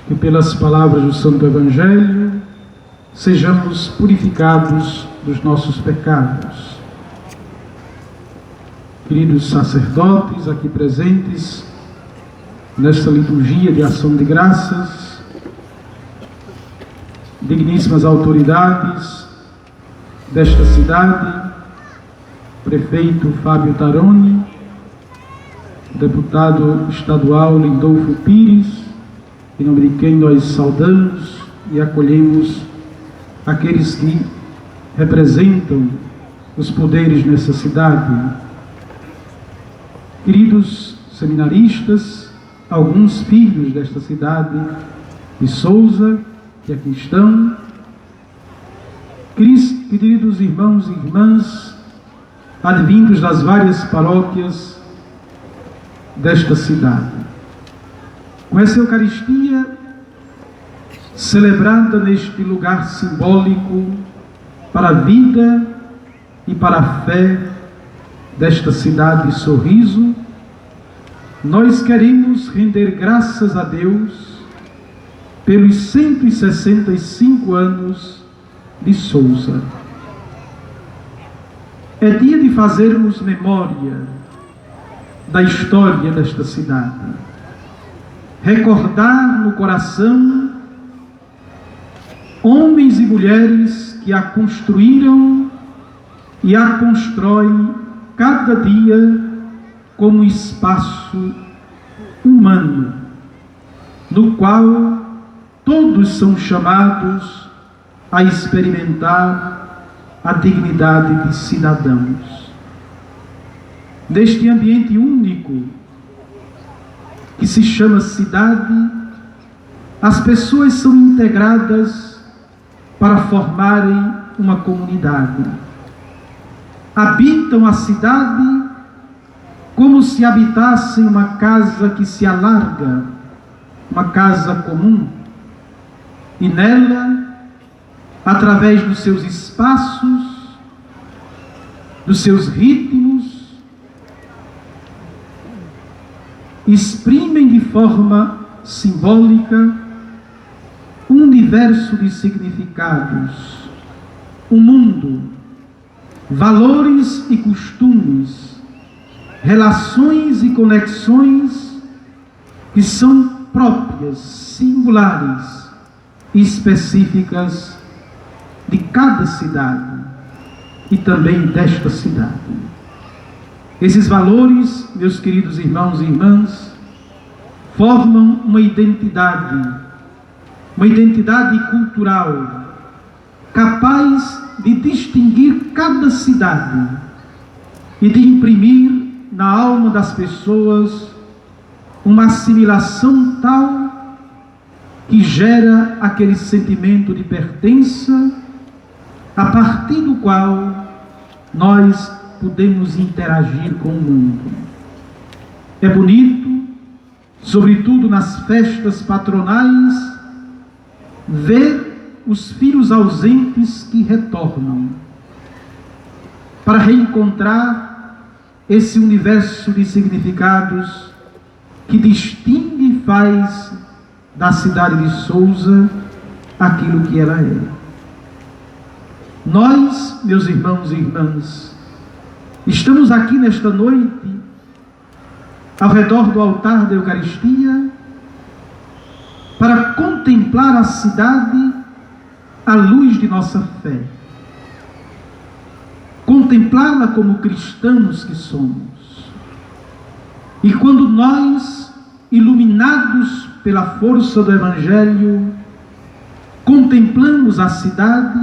que pelas palavras do Santo Evangelho sejamos purificados dos nossos pecados. Queridos sacerdotes aqui presentes nesta liturgia de ação de graças, digníssimas autoridades desta cidade, prefeito Fábio Taroni, deputado estadual Lindolfo Pires, em nome de quem nós saudamos e acolhemos aqueles que representam os poderes nessa cidade. Queridos seminaristas, alguns filhos desta cidade de Sousa, que aqui estão, queridos irmãos e irmãs, advindos das várias paróquias desta cidade. Com essa Eucaristia celebrada neste lugar simbólico para a vida e para a fé desta cidade de Sorriso, nós queremos render graças a Deus pelos 165 anos de Sousa. É dia de fazermos memória da história desta cidade, recordar no coração homens e mulheres que a construíram e a constroem cada dia como espaço humano, no qual todos são chamados a experimentar a dignidade de cidadãos. Neste ambiente único que se chama cidade, as pessoas são integradas para formarem uma comunidade. Habitam a cidade como se habitassem uma casa que se alarga, uma casa comum, e nela, através dos seus espaços, dos seus ritmos, exprimem de forma simbólica um universo de significados, um mundo, valores e costumes, relações e conexões que são próprias, singulares e específicas de cada cidade e também desta cidade. Esses valores, meus queridos irmãos e irmãs, formam uma identidade cultural capaz de distinguir cada cidade e de imprimir na alma das pessoas uma assimilação tal que gera aquele sentimento de pertença a partir do qual nós podemos interagir com o mundo. É bonito, sobretudo nas festas patronais, ver os filhos ausentes que retornam para reencontrar esse universo de significados que distingue e faz da cidade de Sousa aquilo que ela é. Nós, meus irmãos e irmãs, estamos aqui nesta noite, ao redor do altar da Eucaristia, para contemplar a cidade à luz de nossa fé. Contemplá-la como cristãos que somos. E quando nós, iluminados pela força do Evangelho, contemplamos a cidade,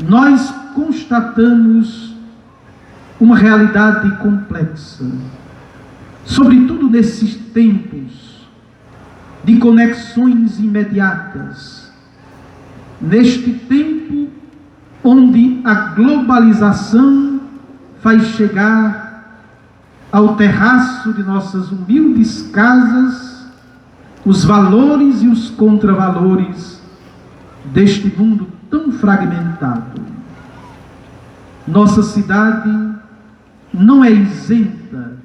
nós constatamos uma realidade complexa, sobretudo nesses tempos de conexões imediatas, neste tempo onde a globalização faz chegar ao terraço de nossas humildes casas os valores e os contravalores deste mundo tão fragmentado. Nossa cidade não é isenta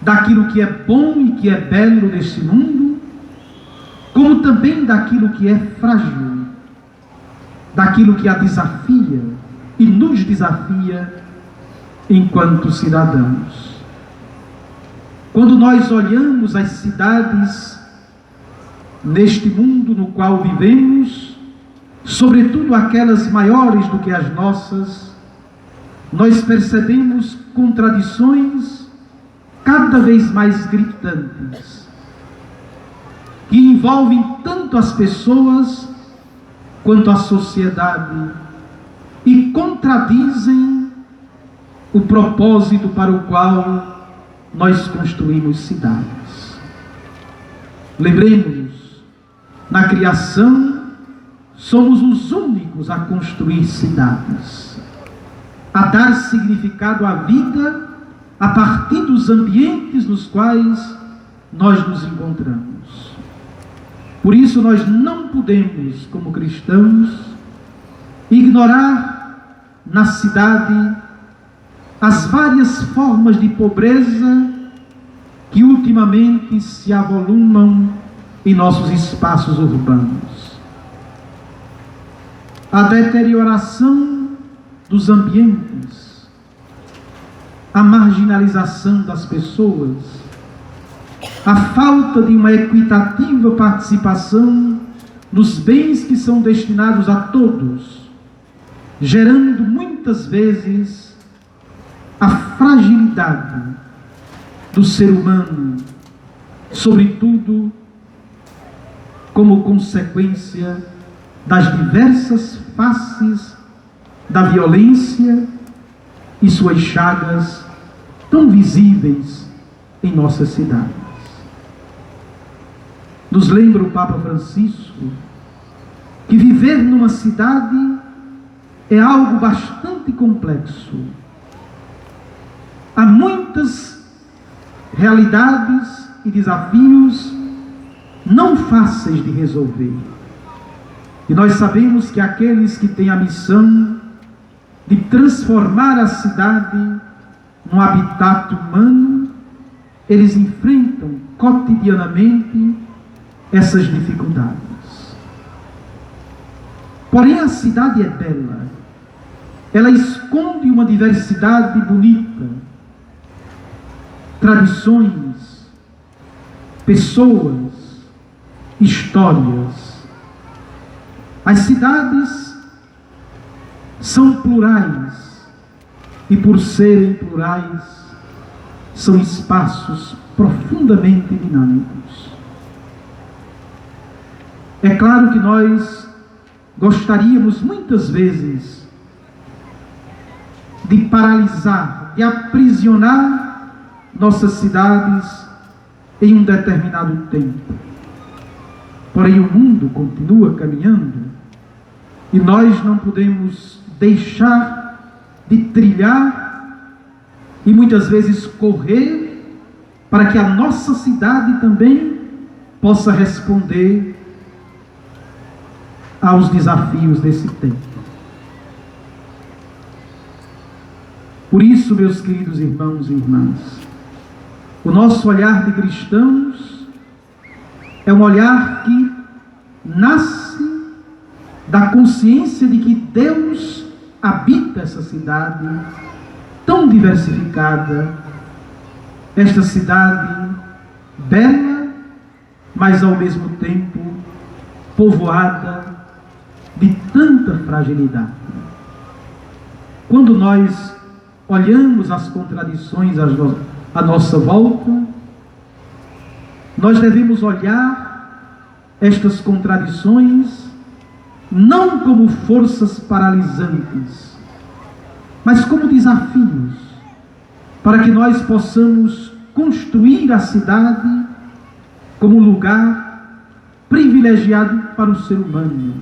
daquilo que é bom e que é belo neste mundo, também daquilo que é frágil, daquilo que a desafia e nos desafia enquanto cidadãos. Quando nós olhamos as cidades neste mundo no qual vivemos, sobretudo aquelas maiores do que as nossas, nós percebemos contradições cada vez mais gritantes, que envolvem tanto as pessoas quanto a sociedade e contradizem o propósito para o qual nós construímos cidades. Lembremos-nos, na criação somos os únicos a construir cidades, a dar significado à vida a partir dos ambientes nos quais nós nos encontramos. Por isso nós não podemos, como cristãos, ignorar na cidade as várias formas de pobreza que ultimamente se avolumam em nossos espaços urbanos. A deterioração dos ambientes, a marginalização das pessoas, a falta de uma equitativa participação nos bens que são destinados a todos, gerando muitas vezes a fragilidade do ser humano, sobretudo como consequência das diversas faces da violência e suas chagas tão visíveis em nossas cidades. Nos lembra o Papa Francisco que viver numa cidade é algo bastante complexo. Há muitas realidades e desafios não fáceis de resolver. E nós sabemos que aqueles que têm a missão de transformar a cidade num habitat humano, eles enfrentam cotidianamente essas dificuldades. Porém, a cidade é bela. Ela esconde uma diversidade bonita, tradições, pessoas, histórias. As cidades são plurais e, por serem plurais, são espaços profundamente dinâmicos. É claro que nós gostaríamos muitas vezes de paralisar, de aprisionar nossas cidades em um determinado tempo. Porém, o mundo continua caminhando e nós não podemos deixar de trilhar e muitas vezes correr para que a nossa cidade também possa responder aos desafios desse tempo. Por isso, meus queridos irmãos e irmãs, o nosso olhar de cristãos é um olhar que nasce da consciência de que Deus habita essa cidade tão diversificada, esta cidade bela, mas ao mesmo tempo povoada de tanta fragilidade. Quando nós olhamos as contradições à nossa volta, nós devemos olhar estas contradições não como forças paralisantes, mas como desafios, para que nós possamos construir a cidade como lugar privilegiado para o ser humano,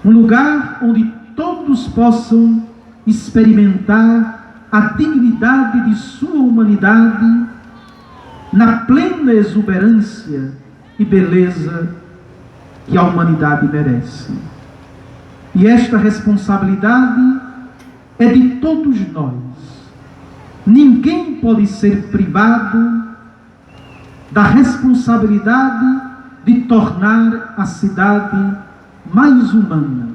um lugar onde todos possam experimentar a dignidade de sua humanidade na plena exuberância e beleza que a humanidade merece. E esta responsabilidade é de todos nós. Ninguém pode ser privado da responsabilidade de tornar a cidade mais humana.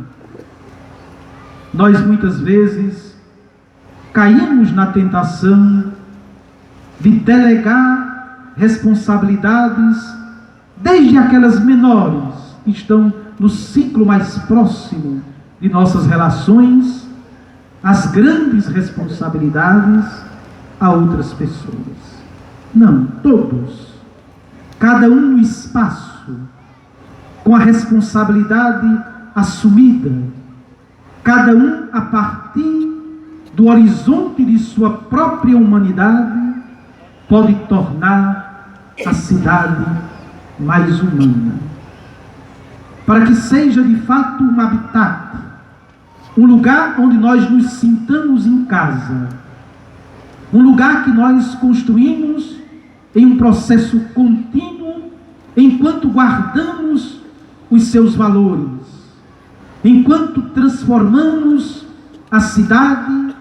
Nós muitas vezes caímos na tentação de delegar responsabilidades, desde aquelas menores que estão no ciclo mais próximo de nossas relações, as grandes responsabilidades a outras pessoas. Não, todos, cada um no espaço, com a responsabilidade assumida, cada um a partir do horizonte de sua própria humanidade, pode tornar a cidade mais humana. Para que seja de fato um habitat, um lugar onde nós nos sintamos em casa, um lugar que nós construímos em um processo contínuo, enquanto guardamos os seus valores, enquanto transformamos a cidade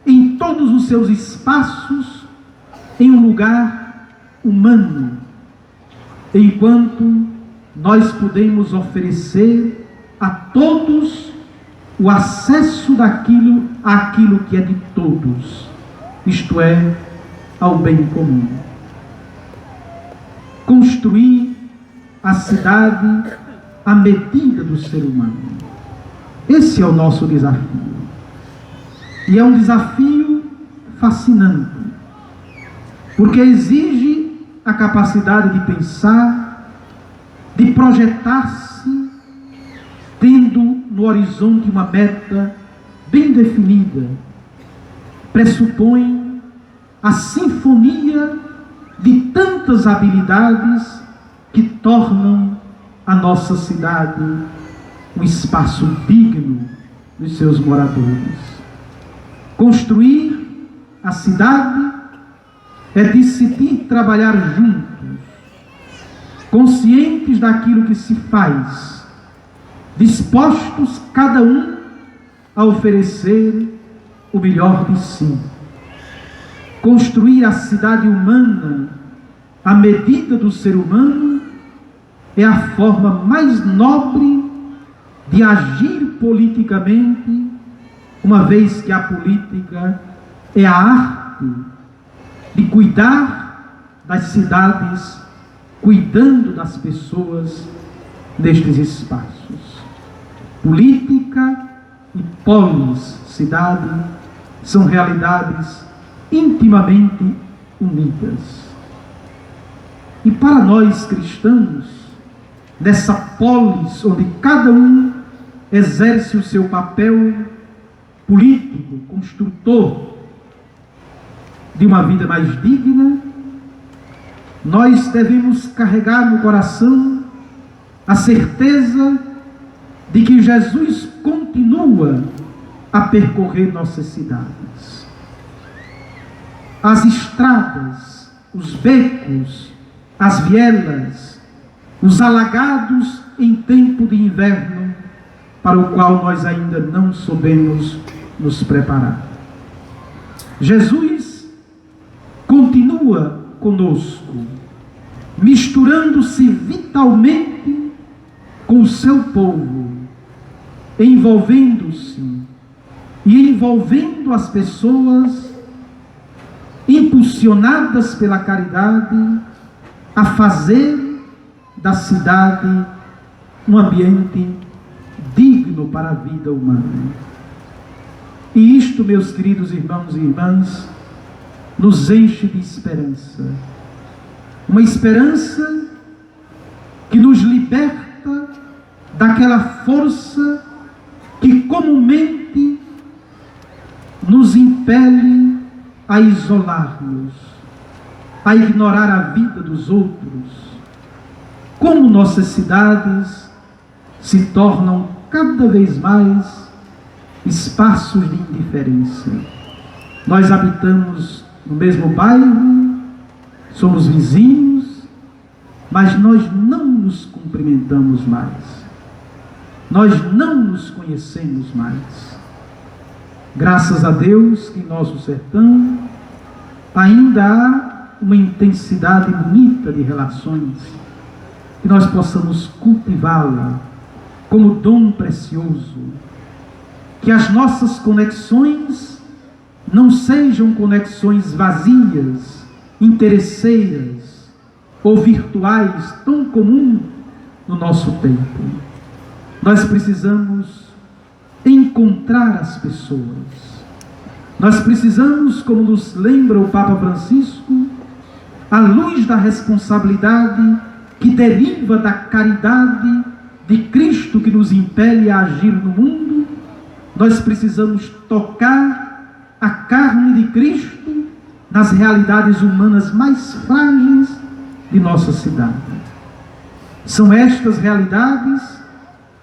em todos os seus espaços em um lugar humano, enquanto nós podemos oferecer a todos o acesso àquilo que é de todos, isto é, ao bem comum. Construir a cidade à medida do ser humano. Esse é o nosso desafio. E é um desafio fascinante, porque exige a capacidade de pensar, de projetar-se, tendo no horizonte uma meta bem definida. Pressupõe a sinfonia de tantas habilidades que tornam a nossa cidade um espaço digno dos seus moradores. Construir a cidade é decidir trabalhar juntos, conscientes daquilo que se faz, dispostos cada um a oferecer o melhor de si. Construir a cidade humana à medida do ser humano é a forma mais nobre de agir politicamente, uma vez que a política é a arte de cuidar das cidades, cuidando das pessoas nestes espaços. Política e polis, cidade, são realidades intimamente unidas. E para nós cristãos, nessa polis onde cada um exerce o seu papel político, construtor de uma vida mais digna, nós devemos carregar no coração a certeza de que Jesus continua a percorrer nossas cidades. As estradas, os becos, as vielas, os alagados em tempo de inverno, para o qual nós ainda não soubemos nos preparar. Jesus continua conosco, misturando-se vitalmente com o seu povo, envolvendo-se e envolvendo as pessoas, impulsionadas pela caridade, a fazer da cidade um ambiente digno para a vida humana. E isto, meus queridos irmãos e irmãs, nos enche de esperança. Uma esperança que nos liberta daquela força que comumente nos impele a isolar-nos, a ignorar a vida dos outros. Como nossas cidades se tornam cada vez mais espaços de indiferença. Nós habitamos no mesmo bairro, somos vizinhos, mas nós não nos cumprimentamos mais. Nós não nos conhecemos mais. Graças a Deus que em nosso sertão ainda há uma intensidade bonita de relações que nós possamos cultivá-la como dom precioso, que as nossas conexões não sejam conexões vazias, interesseiras ou virtuais, tão comum no nosso tempo. Nós precisamos encontrar as pessoas. Nós precisamos, como nos lembra o Papa Francisco, à luz da responsabilidade que deriva da caridade de Cristo que nos impele a agir no mundo, nós precisamos tocar a carne de Cristo nas realidades humanas mais frágeis de nossa cidade. São estas realidades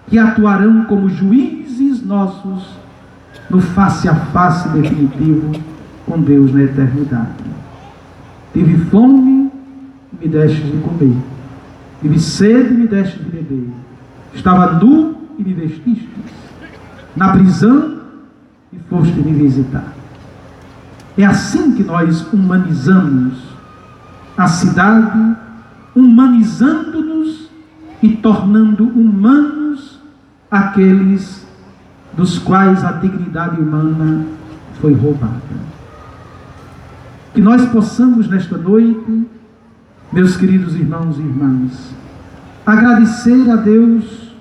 que atuarão como juízes nossos no face a face definitivo com Deus na eternidade. Tive fome e me destes de comer. Tive sede e me destes de beber. Estava nu e me vestistes. Na prisão e foste me visitar. É assim que nós humanizamos a cidade, humanizando-nos e tornando humanos aqueles dos quais a dignidade humana foi roubada. Que nós possamos nesta noite, meus queridos irmãos e irmãs, agradecer a Deus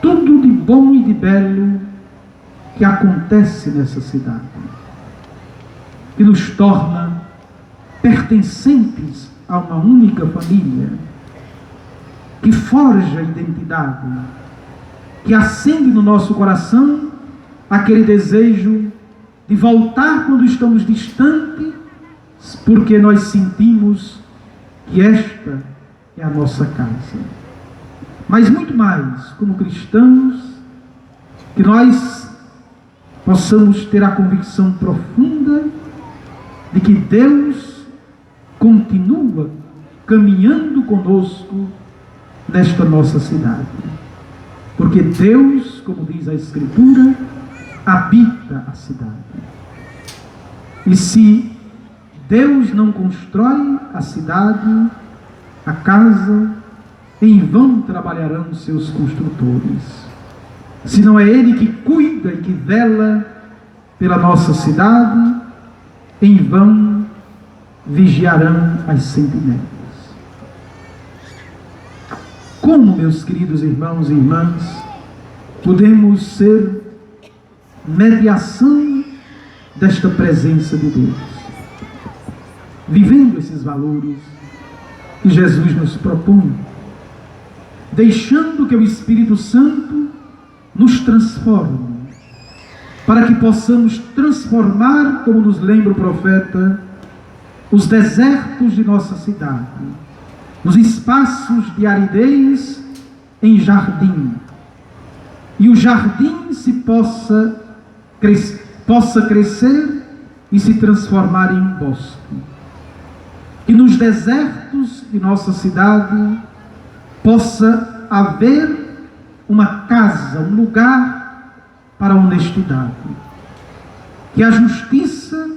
tudo de bom e de belo que acontece nessa cidade, que nos torna pertencentes a uma única família, que forja a identidade, que acende no nosso coração aquele desejo de voltar quando estamos distantes, porque nós sentimos que esta é a nossa casa. Mas muito mais, como cristãos, que nós possamos ter a convicção profunda de que Deus continua caminhando conosco nesta nossa cidade. Porque Deus, como diz a Escritura, habita a cidade. E se Deus não constrói a cidade, a casa, em vão trabalharão seus construtores. Se não é Ele que cuida e que vela pela nossa cidade, em vão vigiarão as sentinelas. Como, meus queridos irmãos e irmãs, podemos ser mediação desta presença de Deus, vivendo esses valores que Jesus nos propõe, deixando que o Espírito Santo nos transforme, para que possamos transformar, como nos lembra o profeta, os desertos de nossa cidade, os espaços de aridez em jardim, e o jardim se possa crescer e se transformar em bosque. E nos desertos de nossa cidade possa haver uma casa, um lugar para a honestidade. Que a justiça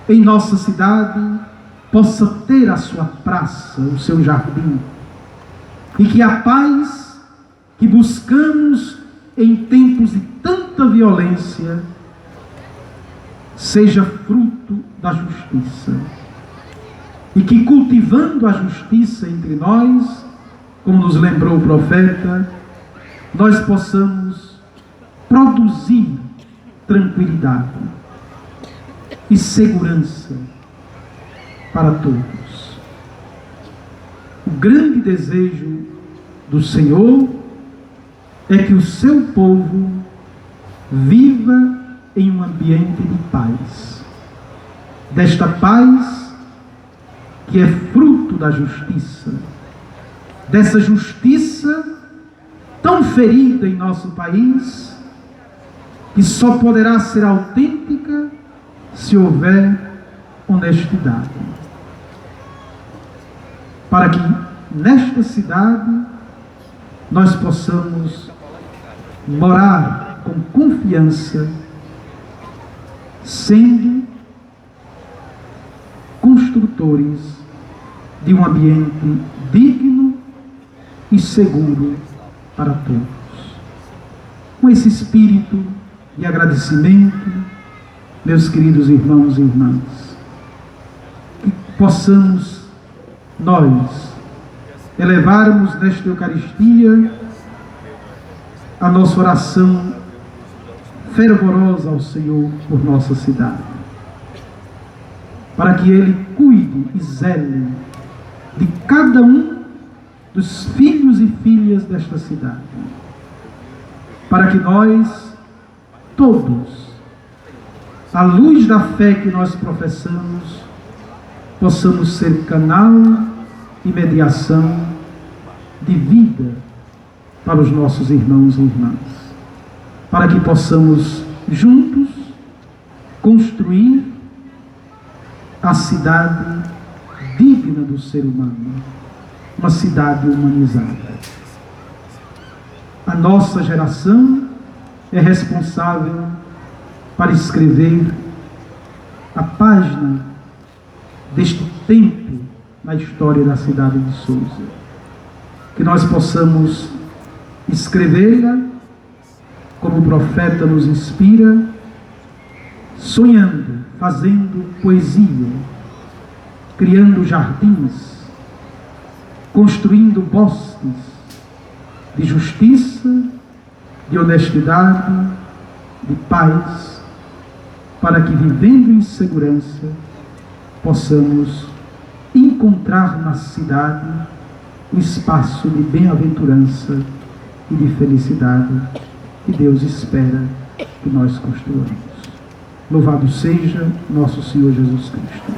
em nossa cidade possa ter a sua praça, o seu jardim. E que a paz que buscamos em tempos de tanta violência seja fruto da justiça. E que cultivando a justiça entre nós, como nos lembrou o profeta, nós possamos produzir tranquilidade e segurança para todos. O grande desejo do Senhor é que o seu povo viva em um ambiente de paz. Desta paz que é fruto da justiça, dessa justiça tão ferida em nosso país, que só poderá ser autêntica se houver honestidade. Para que nesta cidade nós possamos morar com confiança, sendo construtores de um ambiente digno e seguro para todos. Com esse espírito de agradecimento, meus queridos irmãos e irmãs, que possamos nós elevarmos nesta Eucaristia a nossa oração fervorosa ao Senhor por nossa cidade, para que Ele cuide e zele de cada um dos filhos e filhas desta cidade, para que nós todos, à luz da fé que nós professamos, possamos ser canal e mediação de vida para os nossos irmãos e irmãs, para que possamos juntos construir a cidade digna do ser humano, uma cidade humanizada. A nossa geração é responsável para escrever a página deste tempo na história da cidade de Sousa. Que nós possamos escrevê-la como o profeta nos inspira, sonhando, fazendo poesia, criando jardins, construindo bosques de justiça, de honestidade, de paz, para que, vivendo em segurança, possamos encontrar na cidade um espaço de bem-aventurança e de felicidade que Deus espera que nós construamos. Louvado seja nosso Senhor Jesus Cristo.